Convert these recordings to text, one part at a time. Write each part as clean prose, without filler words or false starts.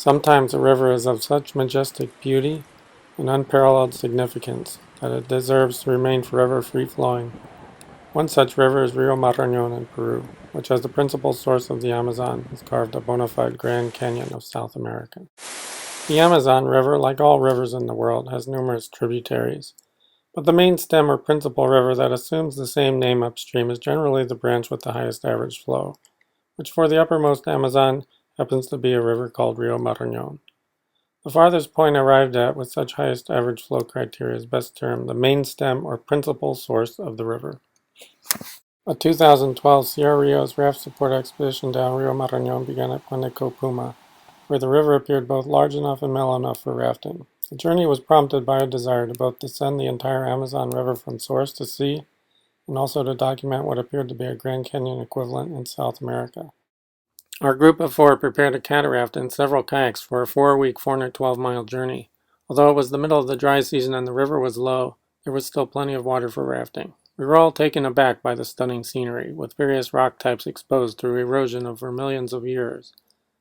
Sometimes a river is of such majestic beauty and unparalleled significance that it deserves to remain forever free-flowing. One such river is Rio Maran in Peru, which as the principal source of the Amazon has carved a bona fide Grand Canyon of South America. The Amazon River, like all rivers in the world, has numerous tributaries, but the main stem or principal river that assumes the same name upstream is generally the branch with the highest average flow, which for the uppermost Amazon happens to be a river called Rio Maran. The farthest point arrived at with such highest average flow criteria is best termed the main stem or principal source of the river. A 2012 Sierra Rios raft support expedition down Rio Maran began at Puente Copuma, where the river appeared both large enough and mellow enough for rafting. The journey was prompted by a desire to both descend the entire Amazon River from source to sea, and also to document what appeared to be a Grand Canyon equivalent in South America. Our group of 4 prepared a cataract and several kayaks for a 4-week, 412-mile journey. Although it was the middle of the dry season and the river was low, there was still plenty of water for rafting. We were all taken aback by the stunning scenery, with various rock types exposed through erosion over millions of years.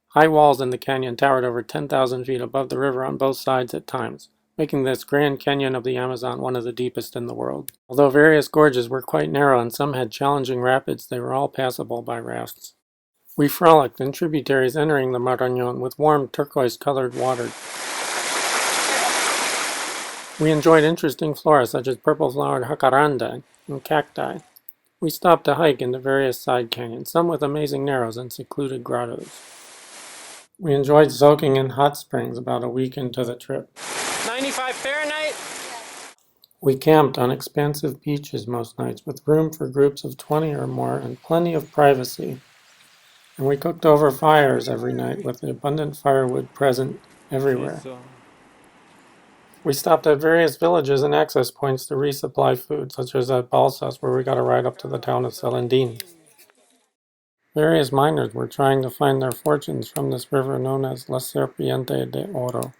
High walls in the canyon towered over 10,000 feet above the river on both sides at times, making this Grand Canyon of the Amazon one of the deepest in the world. Although various gorges were quite narrow and some had challenging rapids, they were all passable by rafts. We frolicked in tributaries entering the Marañón with warm turquoise-colored water. We enjoyed interesting flora such as purple-flowered jacaranda and cacti. We stopped to hike into various side canyons, some with amazing narrows and secluded grottos. We enjoyed soaking in hot springs about a week into the trip. 95 Fahrenheit? We camped on expansive beaches most nights with room for groups of 20 or more and plenty of privacy. And we cooked over fires every night with abundant firewood present everywhere. We stopped at various villages and access points to resupply food, such as at Balsas, where we got a ride up to the town of Selendín. Various miners were trying to find their fortunes from this river known as La Serpiente de Oro.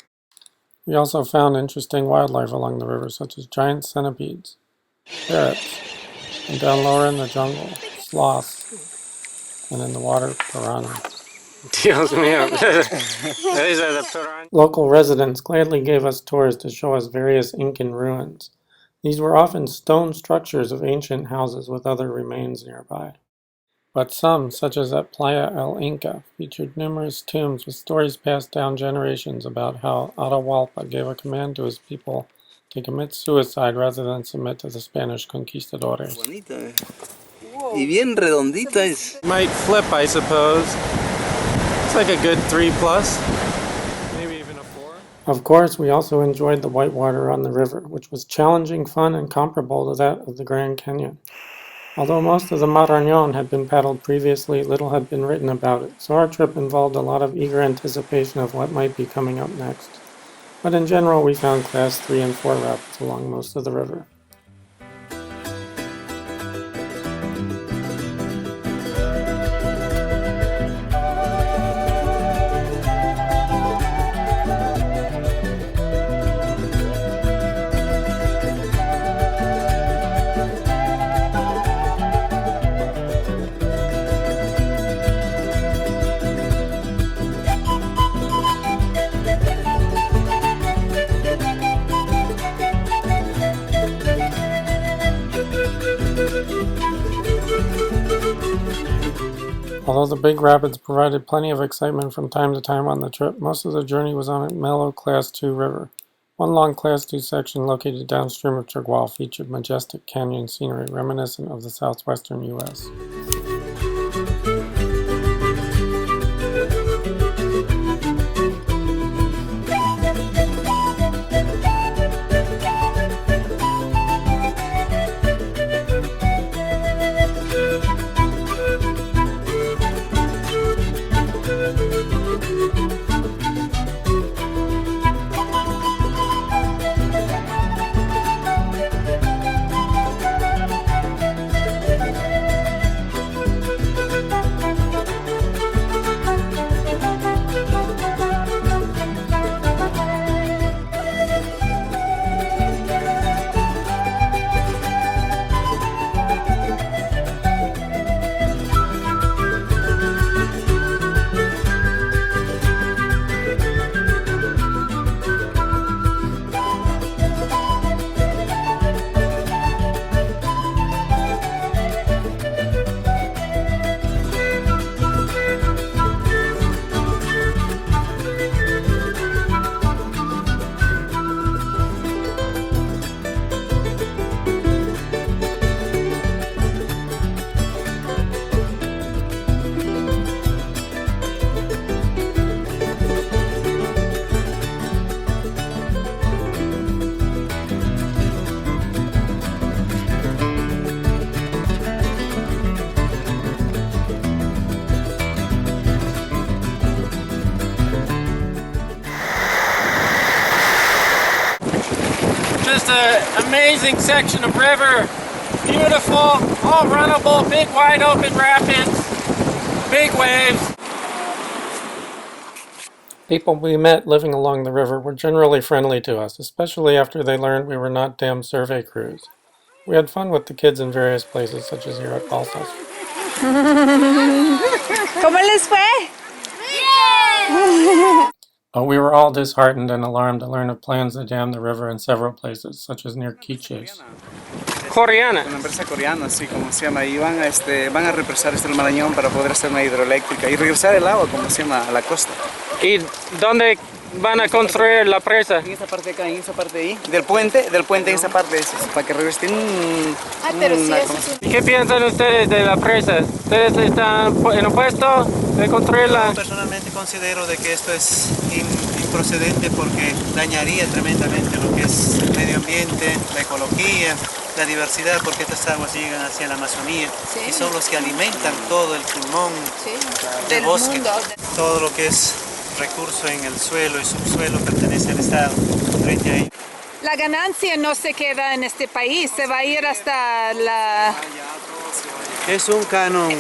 We also found interesting wildlife along the river, such as giant centipedes, ferrets, and down lower in the jungle, sloths, and in the water, piranha. Dios mío. These are the piranhas. Local residents gladly gave us tours to show us various Incan ruins. These were often stone structures of ancient houses with other remains nearby. But some, such as at Playa El Inca, featured numerous tombs with stories passed down generations about how Atahualpa gave a command to his people to commit suicide rather than submit to the Spanish conquistadores. Bonita, y bien redondita es. Might flip, I suppose. It's like a good 3+, maybe even a 4. Of course, we also enjoyed the whitewater on the river, which was challenging, fun, and comparable to that of the Grand Canyon. Although most of the Marañón had been paddled previously, little had been written about it, so our trip involved a lot of eager anticipation of what might be coming up next. But in general, we found Class 3 and 4 rapids along most of the river. Although the big rapids provided plenty of excitement from time to time on the trip, most of the journey was on a mellow Class 2 river. One long Class 2 section located downstream of Chirgual featured majestic canyon scenery reminiscent of the southwestern U.S. is an amazing section of river. Beautiful, all runnable, big wide open rapids, big waves. People we met living along the river were generally friendly to us, especially after they learned we were not dam survey crews. We had fun with the kids in various places, such as here at Balsas. ¿Cómo les fue? But we were all disheartened and alarmed to learn of plans to dam the river in several places, such as near Quiches. Coreana. Una empresa coreana, así como se llama, y van a represar el Marañón para poder hacer una hidroeléctrica y regresar el agua, como se llama, a la costa. ¿Y dónde van a construir la presa? En esa parte acá, en esa parte ahí, del puente en esa parte, para que regresen ¿Qué piensan ustedes de la presa? ¿Ustedes están en opuesto de construirla? Yo personalmente considero de que esto es improcedente porque dañaría tremendamente lo que es el medio ambiente, la ecología, la diversidad, porque estas aguas llegan hacia la Amazonía y son los que alimentan todo el pulmón del bosque. Todo lo que es recurso en el suelo y subsuelo pertenece al Estado frente a ello. La ganancia no se queda en este país, se va a ir hasta la... Es un canon.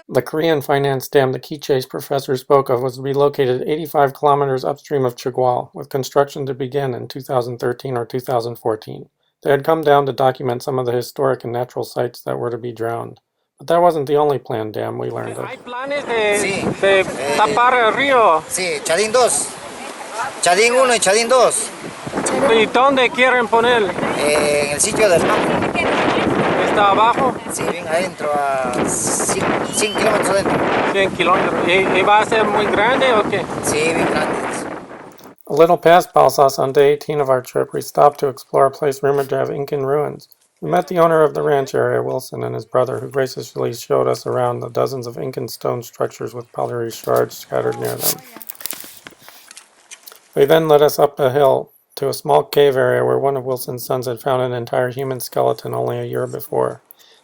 The Korean finance dam the Quiches professor spoke of was to be located 85 kilometers upstream of Chigual, with construction to begin in 2013 or 2014. They had come down to document some of the historic and natural sites that were to be drowned. But that wasn't the only planned dam we learned of. Hay planes de tapar el río. Sí, Chadín 2. Chadín 1 y Chadín 2. ¿Y dónde quieren poner? En el sitio del campo. ¿Está abajo? Sí, bien adentro, a 100 kilómetros adentro. 100 kilómetros. ¿Y va a ser muy grande o qué? Sí, bien grande. A little past Balsas, on day 18 of our trip, we stopped to explore a place rumored to have Incan ruins. We met the owner of the ranch area, Wilson, and his brother, who graciously showed us around the dozens of Incan stone structures with pottery shards scattered near them. They then led us up a hill to a small cave area where one of Wilson's sons had found an entire human skeleton only a year before.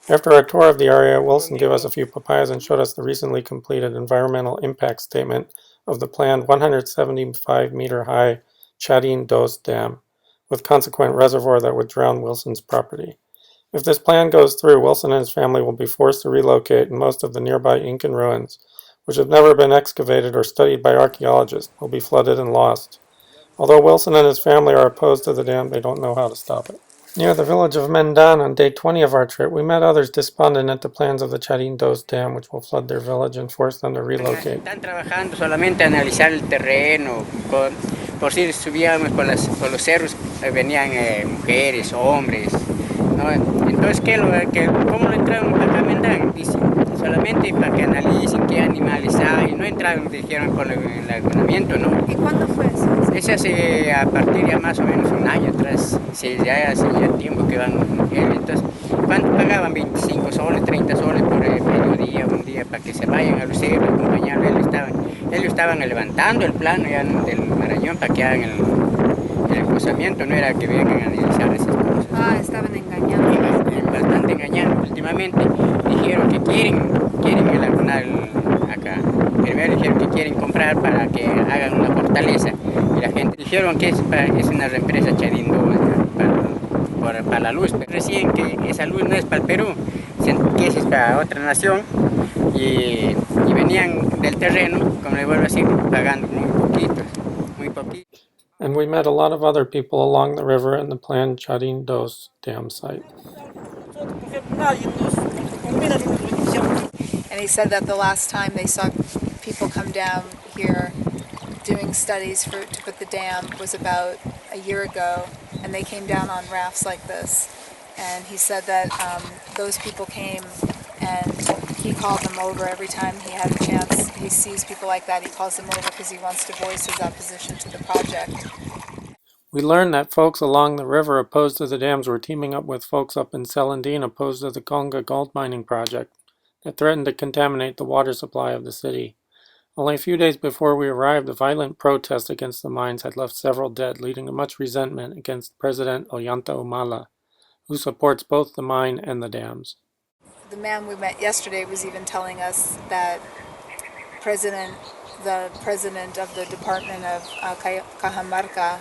After our tour of the area, Wilson gave us a few papayas and showed us the recently completed environmental impact statement of the planned 175-meter-high Chadín Dos Dam, with consequent reservoir that would drown Wilson's property. If this plan goes through, Wilson and his family will be forced to relocate, and most of the nearby Incan ruins, which have never been excavated or studied by archaeologists, will be flooded and lost. Although Wilson and his family are opposed to the dam, they don't know how to stop it. Near the village of Mendan on day 20 of our trip, we met others despondent at the plans of the Chadín Dos Dam, which will flood their village and force them to relocate. Están trabajando solamente a analizar el terreno, por si subíamos por los cerros, venían mujeres, hombres, ¿no? Entonces, ¿cómo no entraron para acá Mendan? Dice, solamente para que analicen qué animales hay, no entraron, dijeron, por el abonamiento, ¿no? ¿Y cuándo fue eso? Eso hace a partir de más o menos un año atrás, ya hace tiempo que van, entonces, ¿cuánto pagaban? 25 soles, 30 soles por mediodía, un día, para que se vayan a los cerros, acompañarlo. Ellos estaban levantando el plano ya del Marañón para que hagan el enjuzamiento, no era que vengan a analizar esas cosas. Ah, estaban engañando. Bastante engañando. Últimamente dijeron que quieren elaborar acá. Primero dijeron que quieren comprar para que hagan una fortaleza. Y la gente dijeron que es una empresa Chadín 2 para la luz. Pero recién que esa luz no es para el Perú, que es para otra nación. Y venían del terreno, como le vuelvo a decir, pagando muy poquito. And we met a lot of other people along the river in the planned Chadín Dos Dam site. And he said that the last time they saw people come down here doing studies to put the dam was about a year ago, and they came down on rafts like this. And he said that those people came and he called them over every time he had a chance. He sees people like that, he calls them over because he wants to voice his opposition to the project. We learned that folks along the river opposed to the dams were teaming up with folks up in Celandine opposed to the Conga gold mining project that threatened to contaminate the water supply of the city. Only a few days before we arrived, a violent protest against the mines had left several dead, leading to much resentment against President Ollanta Humala, who supports both the mine and the dams. The man we met yesterday was even telling us that the president of the Department of Cajamarca,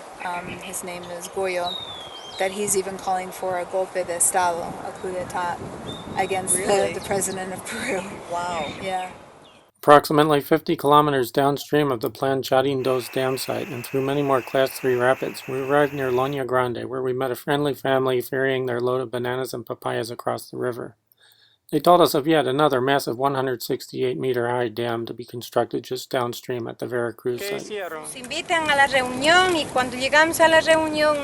his name is Goyo, that he's even calling for a golpe de Estado, a coup d'etat, against the president of Peru. Wow. Yeah. Approximately 50 kilometers downstream of the planned Charin Dos dam site and through many more Class 3 rapids, we arrived near Loña Grande, where we met a friendly family ferrying their load of bananas and papayas across the river. They told us of yet another massive 168-meter-high dam to be constructed just downstream at the Veracruz site. Nos invitan a la reunión y cuando llegamos a la reunión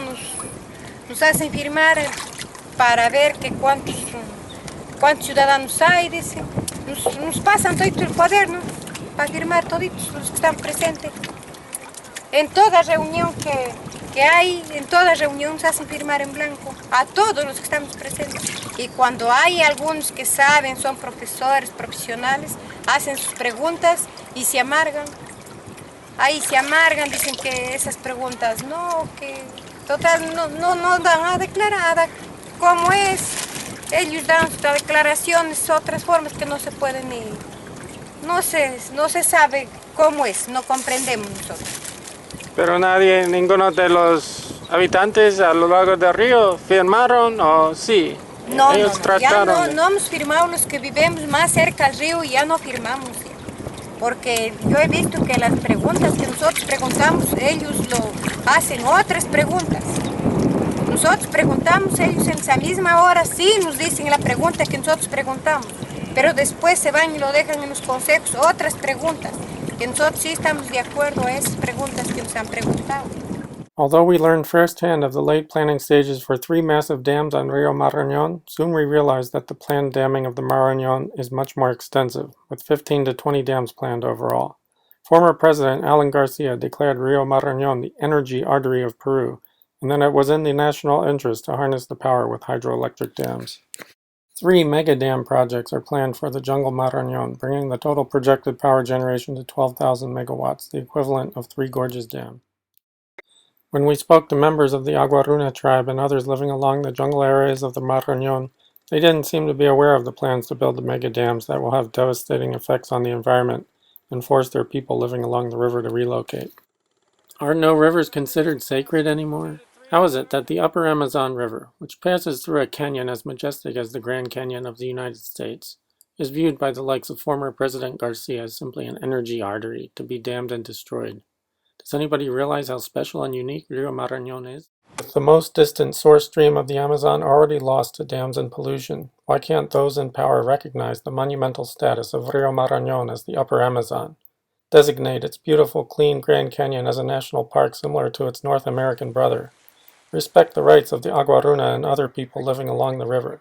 nos hacen firmar para ver que cuántos ciudadanos hay, dicen. Nos pasan todo el cuaderno para firmar toditos los que están presentes. En toda reunión que hay, en toda reunión nos hacen firmar en blanco a todos los que estamos presentes. Y cuando hay algunos que saben, son profesores, profesionales, hacen sus preguntas y se amargan. Ahí se amargan, dicen que esas preguntas no, que total no dan a declarar cómo es. Ellos dan sus declaraciones, otras formas que no se pueden ni... No se sabe cómo es, no comprendemos nosotros. Pero ninguno de los habitantes a lo largo del río firmaron o sí. No, ellos trataron ya no hemos firmado los que vivimos más cerca al río, ya no firmamos. Porque yo he visto que las preguntas que nosotros preguntamos, ellos lo hacen otras preguntas. Nosotros preguntamos, ellos en esa misma hora sí nos dicen la pregunta que nosotros preguntamos, pero después se van y lo dejan en los consejos otras preguntas, que nosotros sí estamos de acuerdo a esas preguntas que nos han preguntado. Although we learned firsthand of the late planning stages for 3 massive dams on Rio Marañón, soon we realized that the planned damming of the Marañón is much more extensive, with 15 to 20 dams planned overall. Former President Alan Garcia declared Rio Marañón the energy artery of Peru, and then it was in the national interest to harness the power with hydroelectric dams. 3 mega dam projects are planned for the Jungle Marañón, bringing the total projected power generation to 12,000 megawatts, the equivalent of 3 Gorges Dam. When we spoke to members of the Aguaruna tribe and others living along the jungle areas of the Marañón, they didn't seem to be aware of the plans to build the mega dams that will have devastating effects on the environment and force their people living along the river to relocate. Are no rivers considered sacred anymore? How is it that the upper Amazon River, which passes through a canyon as majestic as the Grand Canyon of the United States, is viewed by the likes of former President Garcia as simply an energy artery to be dammed and destroyed? Does anybody realize how special and unique Rio Marañón is? With the most distant source stream of the Amazon already lost to dams and pollution, why can't those in power recognize the monumental status of Rio Marañón as the upper Amazon? Designate its beautiful, clean Grand Canyon as a national park similar to its North American brother. Respect the rights of the Aguaruna and other people living along the river.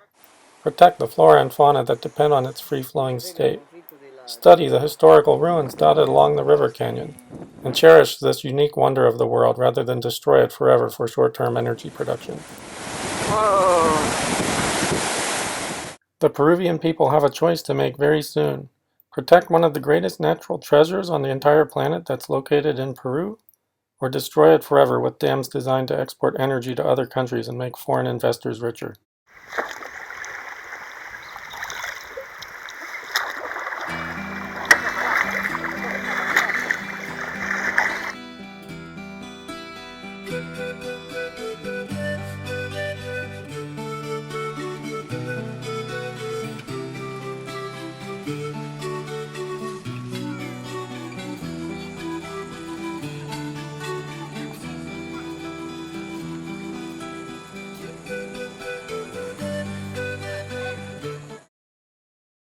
Protect the flora and fauna that depend on its free-flowing state. Study the historical ruins dotted along the river canyon, and cherish this unique wonder of the world rather than destroy it forever for short-term energy production. Whoa. The Peruvian people have a choice to make very soon. Protect one of the greatest natural treasures on the entire planet that's located in Peru, or destroy it forever with dams designed to export energy to other countries and make foreign investors richer.